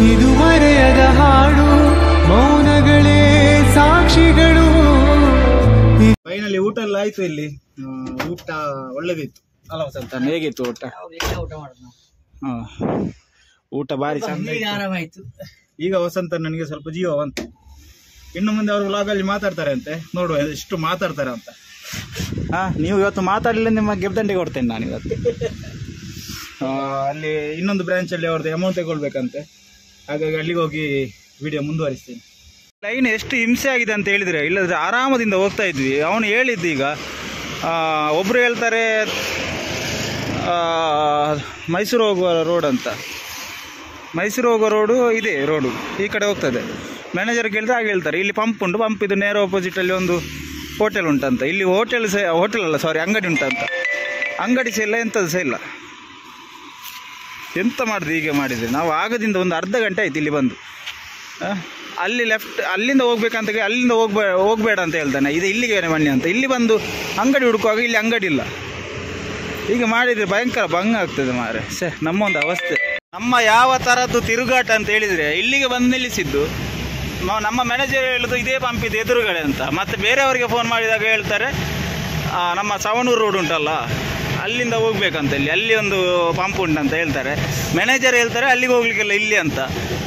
ಇದು ಮರೆಯದ ಹಾಡು, ಮೌನಗಳೇ ಸಾಕ್ಷಿಗಳು. ಫೈನಲಿ ಊಟ ಎಲ್ಲ ಆಯ್ತು. ಇಲ್ಲಿ ಊಟ ಒಳ್ಳೆದಿತ್ತು ಅಲ್ಲ ವಸಂತ? ಹೇಗಿತ್ತು ಊಟ? ಊಟ ಭಾರಿ ಆರಾಮಾಯ್ತು. ಈಗ ವಸಂತ ನನಗೆ ಸ್ವಲ್ಪ ಜೀವ ಬಂತು. ಇನ್ನು ಮುಂದೆ ಅವರು ವ್ಲಾಗಲ್ಲಿ ಮಾತಾಡ್ತಾರೆ ಅಂತೆ, ನೋಡುವ ಎಷ್ಟು ಮಾತಾಡ್ತಾರೆ ಅಂತ. ನೀವು ಇವತ್ತು ಮಾತಾಡಲಿಲ್ಲ, ನಿಮ್ಮ ಗೆಬ್ದಂಡೆ ಕೊಡ್ತೇನೆ ನಾನು ಇವತ್ತು. ಅಲ್ಲಿ ಇನ್ನೊಂದು ಬ್ರಾಂಚಲ್ಲಿ ಅವ್ರದ್ದು ಅಮೌಂಟ್ ತಗೊಳ್ಬೇಕಂತೆ, ಹಾಗಾಗಿ ಅಲ್ಲಿಗೆ ಹೋಗಿ ವಿಡಿಯೋ ಮುಂದುವರಿಸ್ತೇನೆ. ಲೈನ್ ಎಷ್ಟು ಹಿಂಸೆ ಆಗಿದೆ ಅಂತ ಹೇಳಿದರೆ, ಇಲ್ಲದ್ರೆ ಆರಾಮದಿಂದ ಹೋಗ್ತಾ ಇದ್ವಿ. ಅವನು ಹೇಳಿದ್ದು ಈಗ ಒಬ್ಬರು ಹೇಳ್ತಾರೆ ಮೈಸೂರು ಹೋಗುವ ರೋಡ್ ಅಂತ. ಮೈಸೂರು ಹೋಗುವ ರೋಡು ಇದೆ, ರೋಡು ಈ ಕಡೆ ಹೋಗ್ತದೆ. ಮ್ಯಾನೇಜರ್ ಕೇಳಿದ್ರೆ ಹಾಗೆ ಹೇಳ್ತಾರೆ. ಇಲ್ಲಿ ಪಂಪ್ ಉಂಟು, ಪಂಪ್ ಇದು ನೇರ ಆಪೋಸಿಟಲ್ಲಿ ಒಂದು ಹೋಟೆಲ್ ಉಂಟಂತ. ಇಲ್ಲಿ ಹೋಟೆಲ್ ಅಲ್ಲ ಸಾರಿ, ಅಂಗಡಿ ಉಂಟಂತ. ಅಂಗಡಿ ಸಹ ಇಲ್ಲ, ಎಂಥದ್ದು ಸಹ ಇಲ್ಲ. ಎಂತ ಮಾಡಿದ್ವಿ ಹೀಗೆ ಮಾಡಿದರೆ? ನಾವು ಆಗದಿಂದ ಒಂದು ಅರ್ಧ ಗಂಟೆ ಆಯ್ತು ಇಲ್ಲಿ ಬಂದು. ಅಲ್ಲಿ ಲೆಫ್ಟ್, ಅಲ್ಲಿಂದ ಹೋಗ್ಬೇಕಂತ, ಅಲ್ಲಿಂದ ಹೋಗಬೇಡ ಅಂತ ಹೇಳ್ತಾನೆ. ಇದು ಇಲ್ಲಿಗೆ ಬನ್ನಿ ಅಂತ. ಇಲ್ಲಿ ಬಂದು ಅಂಗಡಿ ಹುಡುಕುವಾಗ ಇಲ್ಲಿ ಅಂಗಡಿ ಇಲ್ಲ. ಹೀಗೆ ಮಾಡಿದರೆ ಭಯಂಕರ ಭಂಗ ಆಗ್ತದೆ ಮಾರೆ. ನಮ್ಮ ಒಂದು ಅವಸ್ಥೆ. ನಮ್ಮ ಯಾವ ಥರದ್ದು ತಿರುಗಾಟ ಅಂತ ಹೇಳಿದರೆ, ಇಲ್ಲಿಗೆ ಬಂದು ನಿಲ್ಲಿಸಿದ್ದು. ನಮ್ಮ ಮ್ಯಾನೇಜರ್ ಹೇಳೋದು ಇದೇ ಪಂಪ್ ಇದೆ ಎದುರುಗಡೆ ಅಂತ. ಮತ್ತು ಬೇರೆಯವರಿಗೆ ಫೋನ್ ಮಾಡಿದಾಗ ಹೇಳ್ತಾರೆ ನಮ್ಮ ಸವಣೂರು ರೋಡ್ ಉಂಟಲ್ಲ, ಅಲ್ಲಿಂದ ಹೋಗ್ಬೇಕಂತ. ಅಲ್ಲಿ ಒಂದು ಪಂಪ್ ಉಂಟಂತ ಹೇಳ್ತಾರೆ. ಮ್ಯಾನೇಜರ್ ಹೇಳ್ತಾರೆ ಅಲ್ಲಿಗೆ ಹೋಗ್ಲಿಕ್ಕೆಲ್ಲ ಇಲ್ಲಿ ಅಂತ.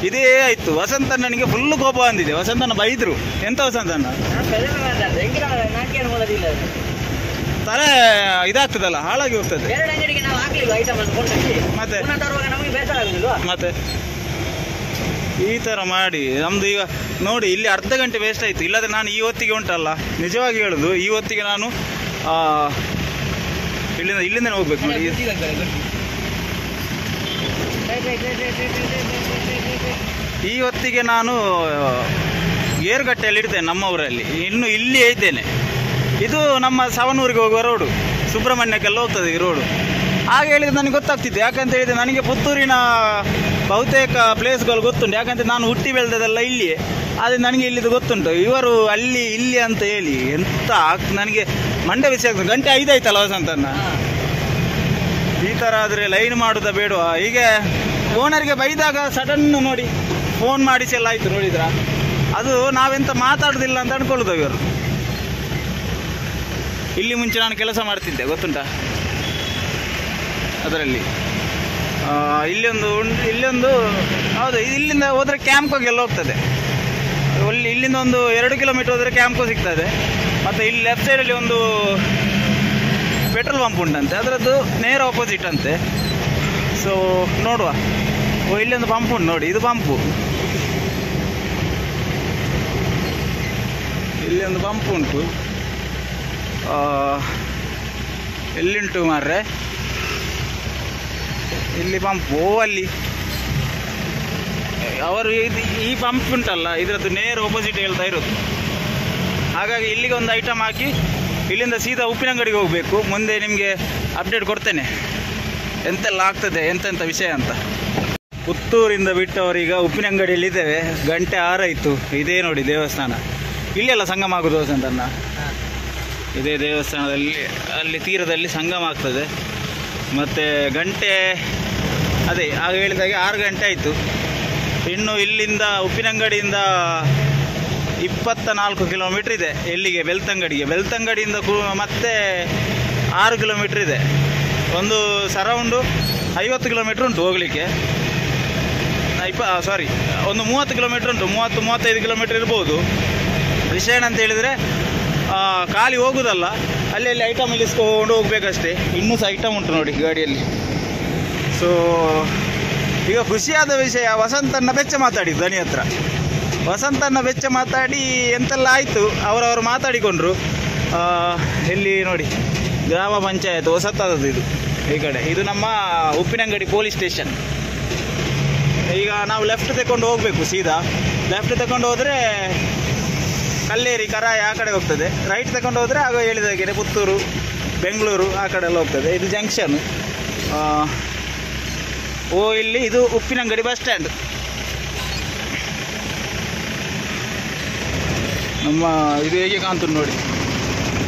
ಇದೇ ಆಯಿತು. ವಸಂತ ನನಗೆ ಫುಲ್ಲು ಕೋಪ ಬಂದಿದೆ. ವಸಂತನ ಬೈದರು. ಎಂತ ವಸಂತನ ತಲೆ ಇದಾಗ್ತದಲ್ಲ, ಹಾಳಾಗಿ ಹೋಗ್ತದೆ. ಮತ್ತೆ ಈ ಥರ ಮಾಡಿ ನಮ್ಮದು ಈಗ ನೋಡಿ, ಇಲ್ಲಿ ಅರ್ಧ ಗಂಟೆ ವೇಸ್ಟ್ ಆಯಿತು. ಇಲ್ಲಾಂದರೆ ನಾನು ಈ ಹೊತ್ತಿಗೆ ಉಂಟಲ್ಲ, ನಿಜವಾಗಿ ಹೇಳೋದು, ಈ ಹೊತ್ತಿಗೆ ನಾನು ಇಲ್ಲಿಂದನೇ ಹೋಗ್ಬೇಕು ನೋಡಿ. ಈ ಹೊತ್ತಿಗೆ ನಾನು ಗೇರುಗಟ್ಟೆಯಲ್ಲಿ ಇರ್ತೇನೆ, ನಮ್ಮ ಊರಲ್ಲಿ. ಇನ್ನು ಇಲ್ಲಿಯೇ ಇದ್ದೇನೆ. ಇದು ನಮ್ಮ ಸವಣೂರಿಗೆ ಹೋಗುವ ರೋಡು, ಸುಬ್ರಹ್ಮಣ್ಯಕ್ಕೆಲ್ಲ ಹೋಗ್ತದೆ ಈ ರೋಡು. ಹಾಗೆ ಹೇಳಿದ್ರೆ ನನಗೆ ಗೊತ್ತಾಗ್ತಿತ್ತು. ಯಾಕಂತ ಹೇಳಿದರೆ ನನಗೆ ಪುತ್ತೂರಿನ ಬಹುತೇಕ ಪ್ಲೇಸ್ಗಳು ಗೊತ್ತುಂಟು. ಯಾಕಂದರೆ ನಾನು ಹುಟ್ಟಿ ಬೆಳೆದದೆಲ್ಲ ಇಲ್ಲಿಯೇ. ಆದರೆ ನನಗೆ ಇಲ್ಲಿದು ಗೊತ್ತುಂಟು. ಇವರು ಅಲ್ಲಿ ಇಲ್ಲಿ ಅಂತ ಹೇಳಿ ಎಂತ ನನಗೆ ಮಂಡೆ ಬಿಸಿ ಆಗ್ತದೆ. ಗಂಟೆ 5 ಆಯ್ತಲ್ಲ ವಸಂತನ. ಈ ಥರ ಆದರೆ ಲೈನ್ ಮಾಡೋದ ಬೇಡವಾ? ಹೀಗೆ ಓನರಿಗೆ ಬೈದಾಗ ಸಡನ್ ನೋಡಿ ಫೋನ್ ಮಾಡಿಸಿ ಎಲ್ಲ ಆಯಿತು. ನೋಡಿದ್ರ, ಅದು ನಾವೆಂತ ಮಾತಾಡೋದಿಲ್ಲ ಅಂತ ಅನ್ಕೊಳ್ಳೋದು ಇವರು. ಇಲ್ಲಿ ಮುಂಚೆ ನಾನು ಕೆಲಸ ಮಾಡ್ತಿದ್ದೆ, ಗೊತ್ತುಂಟಾ? ಅದರಲ್ಲಿ ಇಲ್ಲೊಂದು ಹೌದು, ಇಲ್ಲಿಂದ ಹೋದರೆ ಕ್ಯಾಂಪ್ಗೆಲ್ಲ ಹೋಗ್ತದೆ. ಇಲ್ಲಿಂದ ಒಂದು 2 ಕಿಲೋಮೀಟರ್ ಹೋದರೆ ಕ್ಯಾಂಪ್ಗೂ ಸಿಗ್ತದೆ. ಮತ್ತು ಇಲ್ಲಿ ಲೆಫ್ಟ್ ಸೈಡಲ್ಲಿ ಒಂದು ಪೆಟ್ರೋಲ್ ಪಂಪ್ ಉಂಟಂತೆ, ಅದರದ್ದು ನೇರ ಆಪೋಸಿಟ್ ಅಂತೆ. ಸೊ ನೋಡುವ. ಇಲ್ಲೊಂದು ಪಂಪ್ ಉಂಟು ನೋಡಿ, ಇದು ಪಂಪು. ಇಲ್ಲಿ ಒಂದು ಪಂಪ್ ಉಂಟು. ಎಲ್ಲಿಂಟು ಮಾರ್ರೆ? ಇಲ್ಲಿ ಪಂಪು. ಅಲ್ಲಿ ಅವರು ಈ ಪಂಪ್ ಉಂಟಲ್ಲ, ಇದರದ್ದು ನೇರ ಆಪೋಸಿಟ್ ಹೇಳ್ತಾ ಇರೋದು. ಹಾಗಾಗಿ ಇಲ್ಲಿಗೆ ಒಂದು ಐಟಮ್ ಹಾಕಿ ಇಲ್ಲಿಂದ ಸೀದಾ ಉಪ್ಪಿನಂಗಡಿಗೆ ಹೋಗಬೇಕು. ಮುಂದೆ ನಿಮಗೆ ಅಪ್ಡೇಟ್ ಕೊಡ್ತೇನೆ ಎಂತೆಲ್ಲ ಆಗ್ತದೆ, ಎಂತೆಂಥ ವಿಷಯ ಅಂತ. ಪುತ್ತೂರಿಂದ ಬಿಟ್ಟವರೀಗ ಉಪ್ಪಿನಂಗಡಿಯಲ್ಲಿದ್ದೇವೆ. ಗಂಟೆ 6 ಆಯಿತು. ಇದೇ ನೋಡಿ ದೇವಸ್ಥಾನ. ಇಲ್ಲೆಲ್ಲ ಸಂಗಮ ಆಗೋದು ವಸಂತನ. ಇದೇ ದೇವಸ್ಥಾನದಲ್ಲಿ, ಅಲ್ಲಿ ತೀರದಲ್ಲಿ ಸಂಗಮ ಆಗ್ತದೆ. ಮತ್ತು ಗಂಟೆ ಅದೇ ಆಗ ಹೇಳಿದಾಗೆ 6 ಗಂಟೆ ಆಯಿತು. ಇನ್ನು ಇಲ್ಲಿಂದ ಉಪ್ಪಿನಂಗಡಿಯಿಂದ 24 ಕಿಲೋಮೀಟ್ರ್ ಇದೆ ಎಲ್ಲಿಗೆ? ಬೆಳ್ತಂಗಡಿಗೆ. ಬೆಳ್ತಂಗಡಿಯಿಂದ ಮತ್ತೆ 6 ಕಿಲೋಮೀಟ್ರ್ ಇದೆ. ಒಂದು ಸರೌಂಡು 50 ಕಿಲೋಮೀಟ್ರ್ ಉಂಟು ಹೋಗಲಿಕ್ಕೆ. ಒಂದು 30 ಕಿಲೋಮೀಟ್ರ್ ಉಂಟು. 30-35 ಕಿಲೋಮೀಟ್ರ್ ಇರ್ಬೋದು. ವಿಷಯ ಏನಂತ ಹೇಳಿದರೆ ಖಾಲಿ ಹೋಗೋದಲ್ಲ, ಅಲ್ಲಿ ಐಟಮ್ ಇಲ್ಲಿಸ್ಕೊಂಡು ಹೋಗ್ಬೇಕಷ್ಟೇ. ಇನ್ನೂ ಸಹ ಐಟಮ್ ಉಂಟು ನೋಡಿ ಗಾಡಿಯಲ್ಲಿ. ಸೊ ಈಗ ಖುಷಿಯಾದ ವಿಷಯ, ವಸಂತನ ಬೆಚ್ಚ ಮಾತಾಡಿದ್ದು ದನಿ ಹತ್ರ. ವಸಂತನ ಬೆಚ್ಚ ಮಾತಾಡಿ ಎಂತೆಲ್ಲ ಆಯಿತು, ಅವರವರು ಮಾತಾಡಿಕೊಂಡ್ರು. ಇಲ್ಲಿ ನೋಡಿ ಗ್ರಾಮ ಪಂಚಾಯತ್ ಹೊಸತಾದದ್ದು ಇದು. ಈ ಕಡೆ ಇದು ನಮ್ಮ ಉಪ್ಪಿನಂಗಡಿ ಪೊಲೀಸ್ ಸ್ಟೇಷನ್. ಈಗ ನಾವು ಲೆಫ್ಟ್ ತಗೊಂಡು ಹೋಗಬೇಕು. ಸೀದಾ ಲೆಫ್ಟ್ ತಗೊಂಡು ಹೋದರೆ ಕಲ್ಲೇರಿ, ಕರಾಯ ಆ ಕಡೆ ಹೋಗ್ತದೆ. ರೈಟ್ ತಗೊಂಡು ಹೋದರೆ ಆಗ ಹೇಳಿದಾಗೆ ಪುತ್ತೂರು, ಬೆಂಗಳೂರು ಆ ಕಡೆ ಎಲ್ಲ ಹೋಗ್ತದೆ. ಇದು ಜಂಕ್ಷನ್. ಇಲ್ಲಿ ಇದು ಉಪ್ಪಿನಂಗಡಿ ಬಸ್ ಸ್ಟ್ಯಾಂಡ್. ನಮ್ಮ ಇದು ಹೇಗೆ ಕಾಣ್ತದೆ ನೋಡಿ,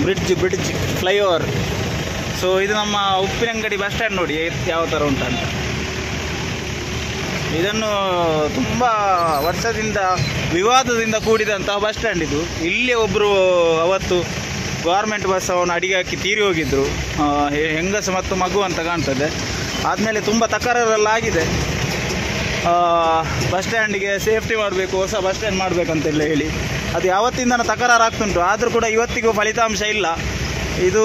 ಬ್ರಿಡ್ಜ್ ಫ್ಲೈಓವರ್. ಸೊ ಇದು ನಮ್ಮ ಉಪ್ಪಿನಂಗಡಿ ಬಸ್ ಸ್ಟ್ಯಾಂಡ್ ನೋಡಿ ಯಾವ ಥರ ಉಂಟಂತ. ಇದನ್ನು ತುಂಬ ವರ್ಷದಿಂದ ವಿವಾದದಿಂದ ಕೂಡಿದಂತಹ ಬಸ್ ಸ್ಟ್ಯಾಂಡ್ ಇದು. ಇಲ್ಲಿ ಒಬ್ಬರು ಅವತ್ತು ಗೌರ್ಮೆಂಟ್ ಬಸ್ ಅವನು ಅಡಿಗೆ ಹಾಕಿ ತೀರಿ ಹೋಗಿದ್ದರು, ಹೆಂಗಸ ಮತ್ತು ಮಗು ಅಂತ ಕಾಣ್ತದೆ. ಆದಮೇಲೆ ತುಂಬ ತಕರಾರೆಲ್ಲ ಆಗಿದೆ. ಬಸ್ ಸ್ಟ್ಯಾಂಡಿಗೆ ಸೇಫ್ಟಿ ಮಾಡಬೇಕು, ಹೊಸ ಬಸ್ ಸ್ಟ್ಯಾಂಡ್ ಮಾಡಬೇಕಂತೆಲ್ಲ ಹೇಳಿ ಅದು ಯಾವತ್ತಿಂದ ತಕರಾರು ಆಗ್ತುಂಟು. ಆದರೂ ಕೂಡ ಇವತ್ತಿಗೂ ಫಲಿತಾಂಶ ಇಲ್ಲ. ಇದು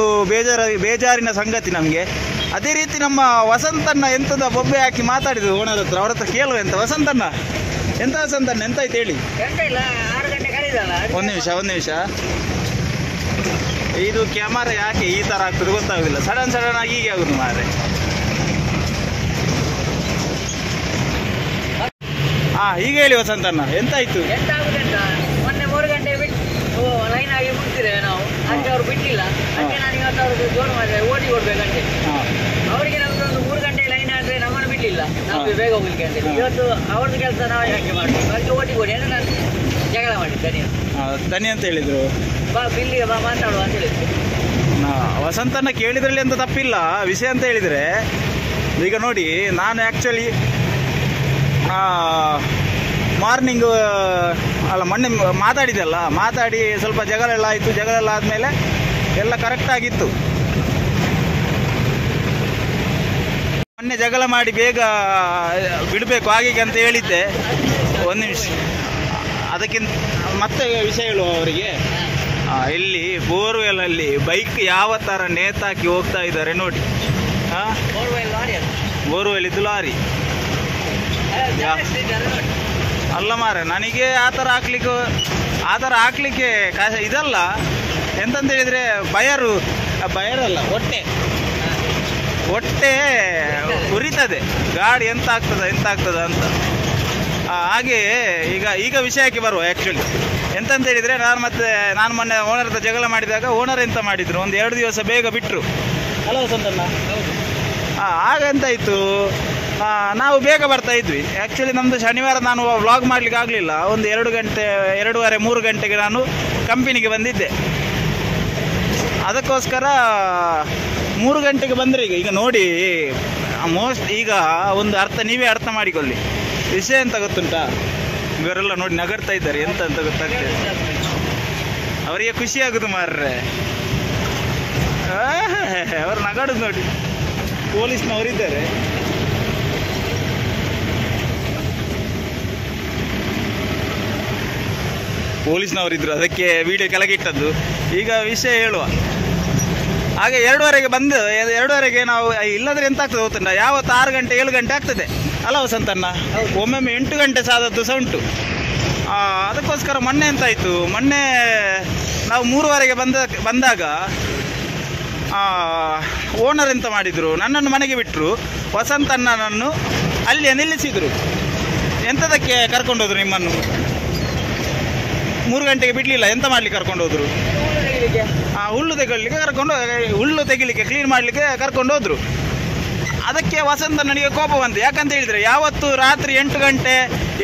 ಬೇಜಾರಿನ ಸಂಗತಿ ನಮಗೆ. ಅದೇ ರೀತಿ ನಮ್ಮ ವಸಂತಣ್ಣ ಎಂಥದ ಬೊಬ್ಬೆ ಹಾಕಿ ಮಾತಾಡಿದ್ರು ಓನರ್ ಹತ್ರ. ಅವ್ರ ಹತ್ರ ಕೇಳುವ ಎಂತ ವಸಂತಣ್ಣ ಎಂತಾಯ್ತು ಹೇಳಿ. ಒಂದು ನಿಮಿಷ. ಇದು ಕ್ಯಾಮರಾ ಯಾಕೆ ಈ ಥರ ಆಗ್ತದೆ ಗೊತ್ತಾಗೋದಿಲ್ಲ. ಸಡನ್ ಆಗಿ ಹೀಗೆ ಆಗುದು ಮಾರೆ. ಈಗ ಹೇಳಿ ವಸಂತಣ್ಣ ಎಂತಾಯ್ತು. ಮೊನ್ನೆ 3 ಗಂಟೆ ಬಿಟ್ಟು ಲೈನ್ ಆಗಿ ಮುಗ್ತಿದ್ದೇವೆ ನಾವು. ಹಾಗೆ ಅವ್ರು ಬಿಟ್ಟಿಲ್ಲ. ಹಾಗೆ ನಾನು ಇವತ್ತು ಅವ್ರಿಗೆ ಜೋರು ಮಾಡಿದೆ, ಓಟಿ ಕೊಡ್ಬೇಕಂತೆ. ಅವರಿಗೆ ನಮ್ದು ಒಂದು 3 ಗಂಟೆ ಲೈನ್ ಆದರೆ ನಮ್ಮನ್ನು ಬಿಡಲಿಲ್ಲ, ನಮ್ಗೆ ಬೇಗ ಹೋಗ್ಲಿಕ್ಕೆ ಅಂತ. ಇವತ್ತು ಅವ್ರದ್ದು ಕೆಲಸ ನಾವು ಯಾಕೆ ಮಾಡ್ತೀವಿ, ಅದಕ್ಕೆ ಓಟಿ ಕೊಡಿ ಅಂದರೆ ನಾನು ಜಗಳ ಮಾಡಿದ್ದೆ. ದನಿ ಅಂತ ಹೇಳಿದ್ರು, ಬಾ ಬಿಲ್ಲಿಗೆ ಬಾ ಮಾತಾಡುವ ಅಂತ ಹೇಳಿದ್ರು. ವಸಂತಣ್ಣ ಕೇಳಿದ್ರಲ್ಲಿ ಅಂತ ತಪ್ಪಿಲ್ಲ. ವಿಷಯ ಅಂತ ಹೇಳಿದರೆ ಈಗ ನೋಡಿ, ನಾನು ಆ್ಯಕ್ಚುಲಿ ಮಾರ್ನಿಂಗ್ ಅಲ್ಲ ಮೊನ್ನೆ ಮಾತಾಡಿ ಸ್ವಲ್ಪ ಜಗಳ ಆಯಿತು. ಜಗಳ ಆದಮೇಲೆ ಎಲ್ಲ ಕರೆಕ್ಟಾಗಿತ್ತು. ಮೊನ್ನೆ ಜಗಳ ಮಾಡಿ ಬೇಗ ಬಿಡಬೇಕು ಹಾಗೆ ಅಂತ ಹೇಳಿದ್ದೆ. ಒಂದು ನಿಮಿಷ, ಅದಕ್ಕಿಂತ ಮತ್ತೆ ವಿಷಯ ಹೇಳುವ ಅವರಿಗೆ. ಇಲ್ಲಿ ಬೋರ್ವೆಲಲ್ಲಿ ಬೈಕ್ ಯಾವ ಥರ ನೇತಾಕಿ ಹೋಗ್ತಾ ಇದ್ದಾರೆ ನೋಡಿ. ಬೋರ್ವೆಲ್ ಇದು ಲಾರಿ ಅಲ್ಲ ಮಾರೆ. ನನಗೆ ಆ ಥರ ಹಾಕ್ಲಿಕ್ಕೆ ಇದಲ್ಲ. ಎಂತಂತ ಹೇಳಿದರೆ ಬಯರಲ್ಲ, ಹೊಟ್ಟೆ ಉರಿತದೆ. ಗಾಡಿ ಎಂತ ಆಗ್ತದ ಅಂತ. ಹಾಗೆ ಈಗ ವಿಷಯಕ್ಕೆ ಬರುವ. ಆ್ಯಕ್ಚುಲಿ ಎಂತಂತ ಹೇಳಿದರೆ, ನಾನು ಮೊನ್ನೆ ಓನರ್ ಹತ್ರ ಜಗಳ ಮಾಡಿದಾಗ ಓನರ್ ಎಂತ ಮಾಡಿದರು, ಒಂದು 2 ದಿವಸ ಬೇಗ ಬಿಟ್ಟರು ಅಲ್ಲ ವಸಂತಣ್ಣ. ಹಾಗಂತಾಯಿತು, ನಾವು ಬೇಗ ಬರ್ತಾ ಇದ್ವಿ. ಆ್ಯಕ್ಚುಲಿ ನಮ್ಮದು ಶನಿವಾರ ನಾನು ವ್ಲಾಗ್ ಮಾಡಲಿಕ್ಕೆ ಆಗಲಿಲ್ಲ. ಒಂದು 2 ಗಂಟೆ 2:30 3 ಗಂಟೆಗೆ ನಾನು ಕಂಪನಿಗೆ ಬಂದಿದ್ದೆ. ಅದಕ್ಕೋಸ್ಕರ 3 ಗಂಟೆಗೆ ಬಂದರೆ ಈಗ ನೋಡಿ, ಈಗ ಒಂದು ನೀವೇ ಅರ್ಥ ಮಾಡಿಕೊಳ್ಳಿ. ವಿಷಯ ಎಂತ ಗೊತ್ತುಂಟಾ, ಇವರೆಲ್ಲ ನೋಡಿ ನಗರ್ತಾ ಇದ್ದಾರೆ. ಎಂತ ಅಂತ ಗೊತ್ತಾಗ್ತದೆ ಅವರಿಗೆ. ಖುಷಿ ಆಗುದು ಮಾರ್ರೆ. ಅವ್ರು ನಗಾಡುದು ನೋಡಿ. ಪೊಲೀಸ್ನವರಿದ್ದಾರೆ. ಪೊಲೀಸ್ನವರಿದ್ದರು, ಅದಕ್ಕೆ ವಿಡಿಯೋ ಕೆಳಗಿಟ್ಟದ್ದು. ಈಗ ವಿಷಯ ಹೇಳುವ. ಹಾಗೆ 2:30ಗೆ ನಾವು ಇಲ್ಲದ್ರೆ ಎಂತ ಆಗ್ತದೆ ಗೊತ್ತುಂಟ, ಯಾವತ್ತು 6 ಗಂಟೆ 7 ಗಂಟೆ ಆಗ್ತದೆ ಅಲ್ಲ ವಸಂತಣ್ಣ. ಒಮ್ಮೊಮ್ಮೆ 8 ಗಂಟೆ ಸಾದದ್ದು ಸಹ ಉಂಟು. ಅದಕ್ಕೋಸ್ಕರ ಮೊನ್ನೆ ಎಂತಾಯಿತು, ಮೊನ್ನೆ ನಾವು 3:15ಗೆ ಬಂದಾಗ ಓನರ್ ಎಂತ ಮಾಡಿದರು, ನನ್ನನ್ನು ಮನೆಗೆ ಬಿಟ್ಟರು, ವಸಂತಣ್ಣನನ್ನು ಅಲ್ಲಿಯೇ ನಿಲ್ಲಿಸಿದರು. ಎಂಥದಕ್ಕೆ ಕರ್ಕೊಂಡೋದ್ರು ನಿಮ್ಮನ್ನು? 3 ಗಂಟೆಗೆ ಬಿಡಲಿಲ್ಲ. ಎಂತ ಮಾಡ್ಲಿಕ್ಕೆ ಕರ್ಕೊಂಡು ಹೋದ್ರು? ಹುಲ್ಲು ತೆಗಿಲಿಕ್ಕೆ ಕ್ಲೀನ್ ಮಾಡಲಿಕ್ಕೆ ಕರ್ಕೊಂಡು ಹೋದ್ರು. ಅದಕ್ಕೆ ವಸಂತಣ್ಣನಿಗೆ ಕೋಪ ಬಂತು. ಯಾಕಂತ ಹೇಳಿದರೆ, ಯಾವತ್ತು ರಾತ್ರಿ 8 ಗಂಟೆ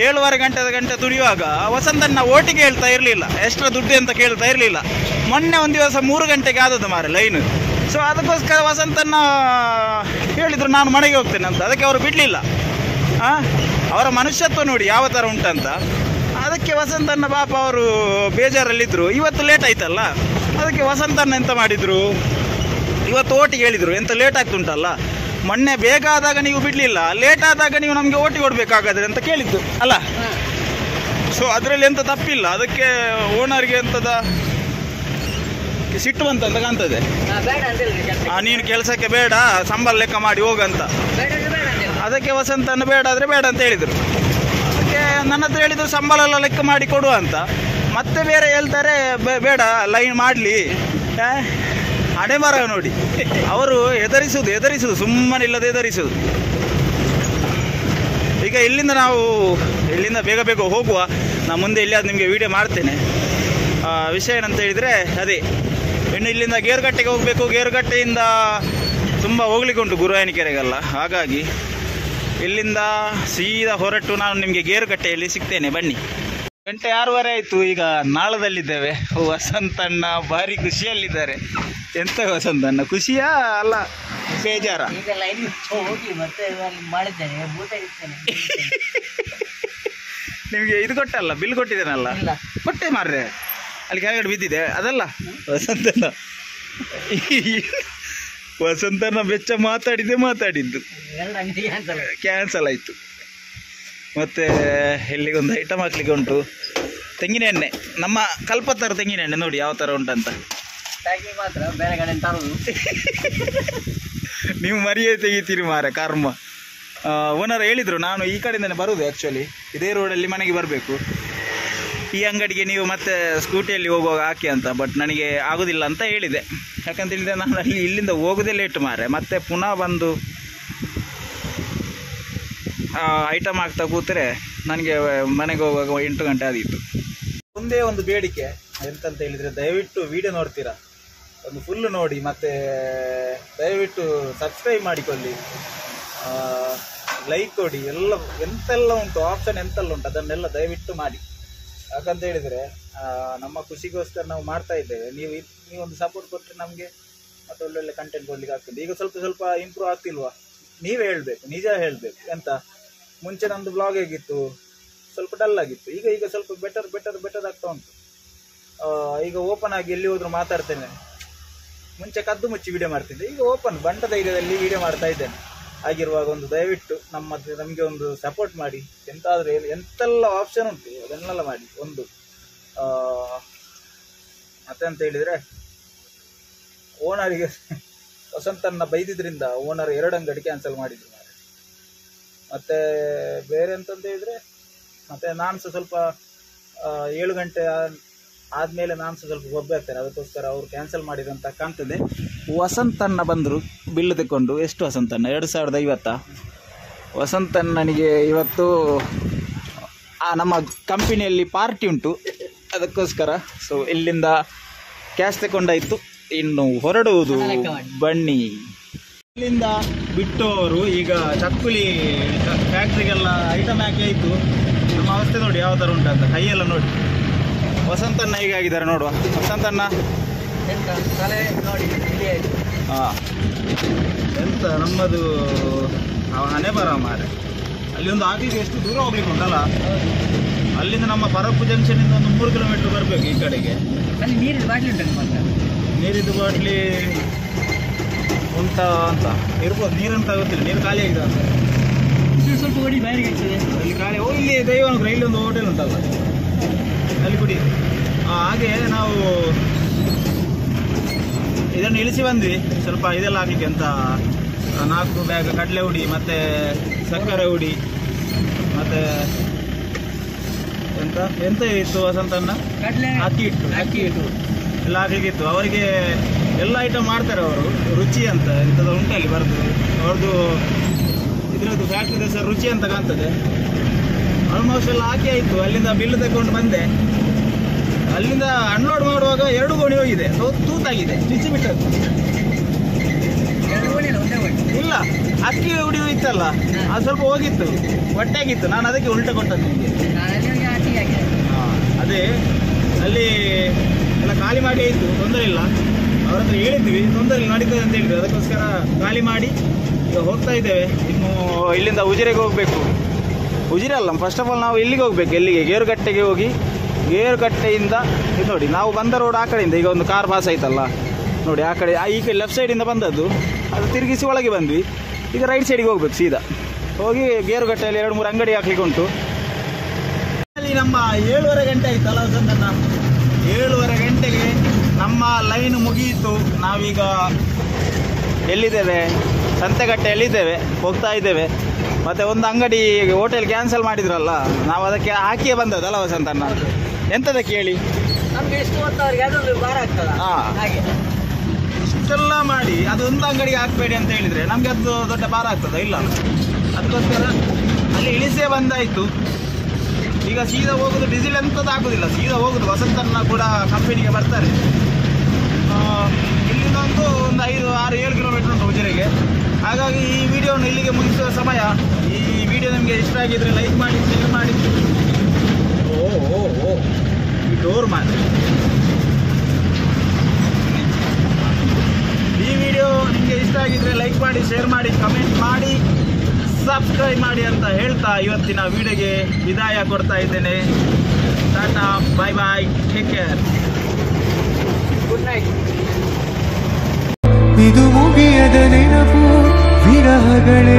7:15 ಗಂಟೆ ತುಳಿಯುವಾಗ ವಸಂತಣ್ಣ ಓಟಿಗೆ ಹೇಳ್ತಾ ಇರಲಿಲ್ಲ, ಎಕ್ಸ್ಟ್ರಾ ದುಡ್ಡು ಅಂತ ಕೇಳ್ತಾ ಇರಲಿಲ್ಲ. ಮೊನ್ನೆ ಒಂದು ದಿವಸ 3 ಗಂಟೆಗೆ ಆದದ್ದು ಮಾರೆ ಲೈನು. ಸೊ ಅದಕ್ಕೋಸ್ಕರ ವಸಂತಣ್ಣ ಹೇಳಿದರು ನಾನು ಮನೆಗೆ ಹೋಗ್ತೇನೆ ಅಂತ. ಅದಕ್ಕೆ ಅವರು ಬಿಡಲಿಲ್ಲ. ಅವರ ಮನುಷ್ಯತ್ವ ನೋಡಿ ಯಾವ ಥರ ಉಂಟಂತ. ಅದಕ್ಕೆ ವಸಂತಣ್ಣ ಪಾಪ ಅವರು ಬೇಜಾರಲ್ಲಿದ್ದರು. ಇವತ್ತು ಲೇಟ್ ಆಯ್ತಲ್ಲ, ಅದಕ್ಕೆ ವಸಂತಣ್ಣ ಎಂತ ಮಾಡಿದರು, ಇವತ್ತು ಓಟಿಗೆ ಹೇಳಿದರು. ಎಂತ ಲೇಟ್ ಆಗ್ತುಂಟಲ್ಲ, ಮೊನ್ನೆ ಬೇಗ ಆದಾಗ ನೀವು ಬಿಡಲಿಲ್ಲ, ಲೇಟ್ ಆದಾಗ ನೀವು ನಮಗೆ ಓಟಿ ಕೊಡಬೇಕಾಗಾದ್ರೆ ಅಂತ ಕೇಳಿದ್ದು ಅಲ್ಲ. ಸೊ ಅದರಲ್ಲಿ ಎಂತ ತಪ್ಪಿಲ್ಲ. ಅದಕ್ಕೆ ಓನರ್ಗೆ ಎಂಥದ ಸಿಟ್ಟು ಬಂತಂತ ಕಾಣ್ತದೆ. ನೀನು ಕೆಲಸಕ್ಕೆ ಬೇಡ, ಸಂಬಳ ಲೆಕ್ಕ ಮಾಡಿ ಹೋಗಂತ. ಅದಕ್ಕೆ ವಸಂತಣ್ಣ ಬೇಡ ಆದರೆ ಬೇಡ ಅಂತ ಹೇಳಿದರು. ಅದಕ್ಕೆ ನನ್ನ ಹತ್ರ ಹೇಳಿದರು ಸಂಬಳ ಎಲ್ಲ ಲೆಕ್ಕ ಮಾಡಿ ಕೊಡುವ ಅಂತ. ಮತ್ತೆ ಬೇರೆ ಹೇಳ್ತಾರೆ ಬೇಡ ಲೈನ್ ಮಾಡಲಿ. ಹಣೆ ಮರ ನೋಡಿ, ಅವರು ಎದುರಿಸುವುದು ಸುಮ್ಮನೆ ಇಲ್ಲದೆ ಎದುರಿಸುವುದು. ಈಗ ಇಲ್ಲಿಂದ ಬೇಗ ಹೋಗುವ. ನಾನು ಮುಂದೆ ಎಲ್ಲಿಯಾದ್ರು ನಿಮಗೆ ವಿಡಿಯೋ ಮಾಡ್ತೇನೆ. ವಿಷಯ ಏನಂತ ಹೇಳಿದರೆ ಅದೇ, ಇನ್ನು ಇಲ್ಲಿಂದ ಗೇರುಕಟ್ಟೆಗೆ ಹೋಗಬೇಕು. ಗೇರುಕಟ್ಟೆಯಿಂದ ತುಂಬ ಹೋಗ್ಲಿಕ್ಕೆ ಉಂಟು ಗುರುವಾಯನಕೆರೆಗೆಲ್ಲ. ಹಾಗಾಗಿ ಇಲ್ಲಿಂದ ಸೀದಾ ಹೊರಟು ನಾನು ನಿಮಗೆ ಗೇರುಕಟ್ಟೆಯಲ್ಲಿ ಸಿಗ್ತೇನೆ, ಬನ್ನಿ. ಗಂಟೆ 6:30 ಆಯಿತು. ಈಗ ನಾಳದಲ್ಲಿದ್ದೇವೆ. ವಸಂತಣ್ಣ ಭಾರಿ ಖುಷಿಯಲ್ಲಿದ್ದಾರೆ. ಎಂತ ವಸಂತಣ್ಣ ಖುಷಿಯಾ ಅಲ್ಲ ಬೇಜಾರ. ಈಗ ಲೈನ್ ಹೋಗಿ ಮತ್ತೆ ಮಾಡಿದ್ದೇನೆ ಭೂತ ಇರ್ತೇನೆ. ನಿಮಗೆ ಇದು ಕೊಟ್ಟಲ್ಲ, ಬಿಲ್ ಕೊಟ್ಟಿದ್ದೇನಲ್ಲ? ಕೊಟ್ಟೆ ಮಾರ್ರೆ, ಅಲ್ಲಿ ಕೆಳಗಡೆ ಬಿದ್ದಿದೆ ಅದಲ್ಲ. ವಸಂತನ ವೆಚ್ಚ ಮಾತಾಡಿದ್ದು ಕ್ಯಾನ್ಸಲ್ ಆಯಿತು. ಮತ್ತು ಇಲ್ಲಿಗೊಂದು ಐಟಮ್ ಹಾಕ್ಲಿಕ್ಕೆ ಉಂಟು, ತೆಂಗಿನ ಎಣ್ಣೆ. ನಮ್ಮ ಕಲ್ಪತ್ತಾರ ತೆಂಗಿನ ಎಣ್ಣೆ ನೋಡಿ ಯಾವ ಥರ ಉಂಟಂತ. ಮಾತ್ರ ಬೇರೆ ಕಡೆ ತರೋದು. ನೀವು ಮರಿಯೇ ತೆಗಿತೀರಿ ಮಾರೆ, ಕರ್ಮ. ಓನರ್ ಹೇಳಿದರು ನಾನು ಈ ಕಡೆಯಿಂದನೇ ಬರುವುದು, ಆ್ಯಕ್ಚುಲಿ ಇದೇ ರೋಡಲ್ಲಿ ಮನೆಗೆ ಬರಬೇಕು, ಈ ಅಂಗಡಿಗೆ ನೀವು ಮತ್ತೆ ಸ್ಕೂಟಿಯಲ್ಲಿ ಹೋಗುವಾಗ ಹಾಕಿ ಅಂತ. ಬಟ್ ನನಗೆ ಆಗೋದಿಲ್ಲ ಅಂತ ಹೇಳಿದೆ. ಯಾಕಂತ ಹೇಳಿದ್ರೆ ನಾನು ಇಲ್ಲಿಂದ ಹೋಗೋದೇ ಲೇಟ್ ಮಾರೆ, ಮತ್ತೆ ಪುನಃ ಬಂದು ಐಟಮ್ ಆಗ್ತಾ ಕೂತ್ರೆ ನನಗೆ ಮನೆಗೆ ಹೋಗುವಾಗ 8 ಗಂಟೆ ಆದಿತ್ತು. ಒಂದೇ ಒಂದು ಬೇಡಿಕೆ ಎಂತಂತ ಹೇಳಿದರೆ, ದಯವಿಟ್ಟು ವಿಡಿಯೋ ನೋಡ್ತೀರಾ ಒಂದು ಫುಲ್ಲು ನೋಡಿ, ಮತ್ತು ದಯವಿಟ್ಟು ಸಬ್ಸ್ಕ್ರೈಬ್ ಮಾಡಿಕೊಳ್ಳಿ, ಲೈಕ್ ಕೊಡಿ, ಎಂತೆಲ್ಲ ಉಂಟು ಆಪ್ಷನ್ ಎಂತೆಲ್ಲ ಉಂಟು ಅದನ್ನೆಲ್ಲ ದಯವಿಟ್ಟು ಮಾಡಿ. ಯಾಕಂತ ಹೇಳಿದರೆ ನಮ್ಮ ಖುಷಿಗೋಸ್ಕರ ನಾವು ಮಾಡ್ತಾ ಇದ್ದೇವೆ. ನೀವೊಂದು ಸಪೋರ್ಟ್ ಕೊಟ್ಟರೆ ನಮಗೆ ಮತ್ತೆ ಒಳ್ಳೊಳ್ಳೆ ಕಂಟೆಂಟ್ ಕೊಡ್ಲಿಕ್ಕೆ ಆಗ್ತದೆ. ಈಗ ಸ್ವಲ್ಪ ಇಂಪ್ರೂವ್ ಆಗ್ತಿಲ್ವಾ? ನೀವೇ ಹೇಳಬೇಕು, ನಿಜ ಹೇಳಬೇಕು. ಎಂತ ಮುಂಚೆ ನಮ್ಮದು ಬ್ಲಾಗ್ ಹೇಗಿತ್ತು, ಸ್ವಲ್ಪ ಡಲ್ ಆಗಿತ್ತು. ಈಗ ಸ್ವಲ್ಪ ಬೆಟರ್ ಆಗ್ತಾ ಉಂಟು. ಈಗ ಓಪನ್ ಆಗಿ ಎಲ್ಲಿ ಹೋದ್ರು ಮಾತಾಡ್ತೇನೆ. ಮುಂಚೆ ಕದ್ದು ಮುಚ್ಚಿ ವಿಡಿಯೋ ಮಾಡ್ತಿದ್ದೆ, ಈಗ ಓಪನ್ ಬಂಟ ಧೈರ್ಯದಲ್ಲಿ ವಿಡಿಯೋ ಮಾಡ್ತಾ ಇದ್ದೇನೆ. ಆಗಿರುವಾಗ ಒಂದು ದಯವಿಟ್ಟು ನಮಗೆ ಒಂದು ಸಪೋರ್ಟ್ ಮಾಡಿ. ಎಂತಾದರೂ ಎಂತೆಲ್ಲ ಆಪ್ಷನ್ ಉಂಟು ಅದನ್ನೆಲ್ಲ ಮಾಡಿ. ಒಂದು ಮತ್ತೆ ಅಂತ ಹೇಳಿದರೆ, ಓನರಿಗೆ ವಸಂತನ್ನ ಬೈದಿದ್ರಿಂದ ಓನರ್ 2 ಅಂಗಡಿ ಕ್ಯಾನ್ಸಲ್ ಮಾಡಿದ್ರು. ಮತ್ತು ಬೇರೆ ಅಂತಂತ ಹೇಳಿದರೆ, ಮತ್ತು ನಾನು ಸಹ ಸ್ವಲ್ಪ 7 ಗಂಟೆ ಆದಮೇಲೆ ನಾನು ಸಹ ಸ್ವಲ್ಪ ಗೊಬ್ಬೆ ಆಗ್ತೇನೆ. ಅದಕ್ಕೋಸ್ಕರ ಅವರು ಕ್ಯಾನ್ಸಲ್ ಮಾಡಿದಂತ ಕಾಣ್ತದೆ. ವಸಂತನ್ನ ಬಂದರು ಬಿಲ್ ತೆಕ್ಕೊಂಡು. ಎಷ್ಟು ವಸಂತನ್ನ? 2050. ವಸಂತಣ್ಣನಿಗೆ ಇವತ್ತು ನಮ್ಮ ಕಂಪನಿಯಲ್ಲಿ ಪಾರ್ಟಿ ಉಂಟು, ಅದಕ್ಕೋಸ್ಕರ ಸೊ ಇಲ್ಲಿಂದ ಕ್ಯಾಶ್ ತಗೊಂಡಾಯಿತು. ಇನ್ನು ಹೊರಡುವುದು ಬನ್ನಿ. ಇಲ್ಲಿಂದ ಬಿಟ್ಟು ಅವರು ಈಗ ಚಕ್ಕುಲಿ ಫ್ಯಾಕ್ಟ್ರಿಗೆಲ್ಲ ಐಟಮ್ ಹಾಕಿ ಆಯಿತು. ನಮ್ಮ ಅವಸ್ಥೆ ನೋಡಿ ಯಾವ ಥರ ಉಂಟಂತ, ಕೈಯೆಲ್ಲ ನೋಡಿ. ವಸಂತಣ್ಣ ಹೀಗಾಗಿದ್ದಾರೆ ನೋಡುವ. ವಸಂತಣ್ಣ ಹಾಂ, ಎಂತ ನಮ್ಮದು ಹಣೆ ಬರ ಮಾರೆ. ಅಲ್ಲಿ ಒಂದು ಹಾಕಲಿಕ್ಕೆ ಎಷ್ಟು ದೂರ ಹೋಗ್ಲಿಕ್ಕೆ ಉಂಟಲ್ಲ. ಅಲ್ಲಿಂದ ನಮ್ಮ ಪರಪ್ಪು ಜಂಕ್ಷನಿಂದ ಒಂದು 3 ಕಿಲೋಮೀಟರ್ ಬರಬೇಕು ಈ ಕಡೆಗೆ. ಅಲ್ಲಿ ನೀರಿನ ಬಾಟ್ಲಿ ಉಂಟು, ನೀರಿದ್ದು ಬಾಟ್ಲಿ ಉಂಟಾ ಅಂತ ಇರ್ಬೋದು. ನೀರಂತ ಗೊತ್ತಿಲ್ಲ, ನೀರು ಖಾಲಿ ಆಗಿದೆ ಅಂತ. ಸ್ವಲ್ಪ ಓಡಿ ಬಾಯಿಗೆ ಇಲ್ಲಿ ಖಾಲಿ. ಇಲ್ಲಿ ದೈವಾನುಗ್ರಹ ಇಲ್ಲೊಂದು ಹೋಟೆಲ್ ಉಂಟಲ್ಲ, ಅಲ್ಲಿ ಕುಡಿ. ಹಾಗೆ ನಾವು ಇದನ್ನು ಇಳಿಸಿ ಬಂದ್ವಿ. ಸ್ವಲ್ಪ ಇದೆಲ್ಲ ಹಾಕಲಿಕ್ಕೆ ಅಂತ 4 ಬ್ಯಾಗ್ ಕಡಲೆ ಹುಡಿ, ಮತ್ತು ಸಕ್ಕರೆ ಹುಡಿ, ಮತ್ತು ಎಂತ ಇತ್ತು ವಸಂತನ್ನ, ಅಕ್ಕಿ ಹಿಟ್ಟು ಎಲ್ಲ ಹಾಕಲಿಕ್ಕಿತ್ತು. ಅವರಿಗೆ ಎಲ್ಲ ಐಟಮ್ ಮಾಡ್ತಾರೆ ಅವರು, ರುಚಿ ಅಂತ ಎಂಥದ್ದು ಉಂಟಲ್ಲಿ ಬರೆದು. ಅವ್ರದ್ದು ಇದರದ್ದು ಫ್ಯಾಕ್ಟ್ರಿ ಹೆಸರು ರುಚಿ ಅಂತ ಕಾಣ್ತದೆ. ಆಲ್ಮೋಸ್ಟ್ ಎಲ್ಲ ಹಾಕಿ ಆಯಿತು. ಅಲ್ಲಿಂದ ಬಿಲ್ ತಗೊಂಡು ಬಂದೆ. ಅಲ್ಲಿಂದ ಅನ್ಲೋಡ್ ಮಾಡುವಾಗ 2 ಗೋಣಿ ಹೋಗಿದೆ, ತೂತಾಗಿದೆ, ಬಿಚ್ಚಿ ಬಿಟ್ಟದ್ದು. ಇಲ್ಲ, ಅಕ್ಕಿ ಹುಡಿ ಇತ್ತಲ್ಲ ಅದು ಸ್ವಲ್ಪ ಹೋಗಿತ್ತು, ಹೊಟ್ಟೆಗಿತ್ತು. ನಾನು ಅದಕ್ಕೆ ಉಲ್ಟೆ ಕೊಟ್ಟದ್ದು ನಿಮಗೆ. ಅದೇ ಅಲ್ಲಿ ಎಲ್ಲ ಖಾಲಿ ಮಾಡಿ ಆಯಿತು, ತೊಂದರೆ ಇಲ್ಲ. ಅವ್ರ ಹತ್ರ ಹೇಳಿದ್ವಿ, ತೊಂದರೆ ಇಲ್ಲ ನಡೀತದೆ ಅಂತ ಹೇಳಿದ್ವಿ. ಅದಕ್ಕೋಸ್ಕರ ಖಾಲಿ ಮಾಡಿ ಈಗ ಹೋಗ್ತಾ ಇದ್ದೇವೆ. ಇನ್ನು ಇಲ್ಲಿಂದ ಉಜಿರೆಗೆ ಹೋಗಬೇಕು. ಉಜಿರೆ ಅಲ್ಲ, ಫಸ್ಟ್ ಆಫ್ ಆಲ್ ನಾವು ಇಲ್ಲಿಗೆ ಹೋಗ್ಬೇಕು. ಎಲ್ಲಿಗೆ? ಗೇರುಕಟ್ಟೆಗೆ ಹೋಗಿ, ಗೇರುಕಟ್ಟೆಯಿಂದ ಇದು ನೋಡಿ, ನಾವು ಬಂದ ರೋಡ್ ಆ ಕಡೆಯಿಂದ ಈಗ ಒಂದು ಕಾರ್ ಪಾಸ್ ಆಯ್ತಲ್ಲ ನೋಡಿ, ಆ ಕಡೆ ಈ ಕಡೆ ಲೆಫ್ಟ್ ಸೈಡಿಂದ ಬಂದದ್ದು, ಅದು ತಿರುಗಿಸಿ ಒಳಗೆ ಬಂದ್ವಿ. ಈಗ ರೈಟ್ ಸೈಡಿಗೆ ಹೋಗ್ಬೇಕು ಸೀದಾ. ಹೋಗಿ ಗೇರುಕಟ್ಟೆಯಲ್ಲಿ 2-3 ಅಂಗಡಿ ಹಾಕ್ಲಿಕ್ಕೆ ಉಂಟು. ಅಲ್ಲಿ ನಮ್ಮ 7:30 ಗಂಟೆ ಆಯ್ತಲ್ಲ ವಸಂತಣ್ಣ, 7:30 ಗಂಟೆಗೆ ನಮ್ಮ ಲೈನ್ ಮುಗಿಯಿತು. ನಾವೀಗ ಎಲ್ಲಿದ್ದೇವೆ? ಸಂತೆಗಟ್ಟೆಯಲ್ಲಿದ್ದೇವೆ, ಹೋಗ್ತಾ ಇದ್ದೇವೆ. ಮತ್ತು ಒಂದು ಅಂಗಡಿ ಹೋಟೆಲ್ ಕ್ಯಾನ್ಸಲ್ ಮಾಡಿದ್ರಲ್ಲ, ನಾವು ಅದಕ್ಕೆ ಹಾಕಿಯೇ ಬಂದದಲ್ಲ ವಸಂತಣ್ಣ. ಎಂಥದಕ್ಕೆ ಹೇಳಿ? ನಮ್ಗೆ ಎಷ್ಟು ಹೊತ್ತವರಿಗೆ ಅದೊಂದು ಭಾರ ಆಗ್ತದ. ಹಾಗೆ ಇಷ್ಟೆಲ್ಲ ಮಾಡಿ ಅದೊಂದು ಅಂಗಡಿಗೆ ಹಾಕಬೇಡಿ ಅಂತ ಹೇಳಿದರೆ ನಮಗೆ ಅದು ದೊಡ್ಡ ಭಾರ ಆಗ್ತದ? ಇಲ್ಲ. ಅದಕ್ಕೋಸ್ಕರ ಅಲ್ಲಿ ಇಳಿಸೇ ಬಂದಾಯಿತು. ಈಗ ಸೀದಾ ಹೋಗೋದು, ಡೀಸೆಲ್ ಎಂಥದ್ದು ಹಾಕೋದಿಲ್ಲ, ಸೀದಾ ಹೋಗೋದು. ವಸಂತಣ್ಣ ಕೂಡ ಕಂಪನಿಗೆ ಬರ್ತಾರೆ. ಇಲ್ಲಿಂದ ಒಂದು 5-6-7 ಕಿಲೋಮೀಟರ್ ಉಂಟು ಉಜಿರೆಗೆ. ಹಾಗಾಗಿ ಈ ವಿಡಿಯೋವನ್ನು ಇಲ್ಲಿಗೆ ಮುಗಿಸುವ ಸಮಯ. ಈ ವಿಡಿಯೋ ನಿಮಗೆ ಇಷ್ಟ ಆಗಿದ್ರೆ ಲೈಕ್ ಮಾಡಿ, ಶೇರ್ ಮಾಡಿ. ಓ ಈ ಡೋರ್ ಮಾಡಿ. ಈ ವಿಡಿಯೋ ನಿಮಗೆ ಇಷ್ಟ ಆಗಿದ್ರೆ ಲೈಕ್ ಮಾಡಿ. ಮಾಡಿ, ಶೇರ್ ಮಾಡಿ, ಕಮೆಂಟ್ ಮಾಡಿ, ಸಬ್ಸ್ಕ್ರೈಬ್ ಮಾಡಿ ಅಂತ ಹೇಳ್ತಾ ಇವತ್ತಿನ ವಿಡಿಯೋಗೆ ವಿದಾಯ ಕೊಡ್ತಾ ಇದ್ದೇನೆ. Tata, bye bye, take care, good night. ಇದು ಮುಗಿಯದ ನೆನಪು ವಿರಹಗಳೇ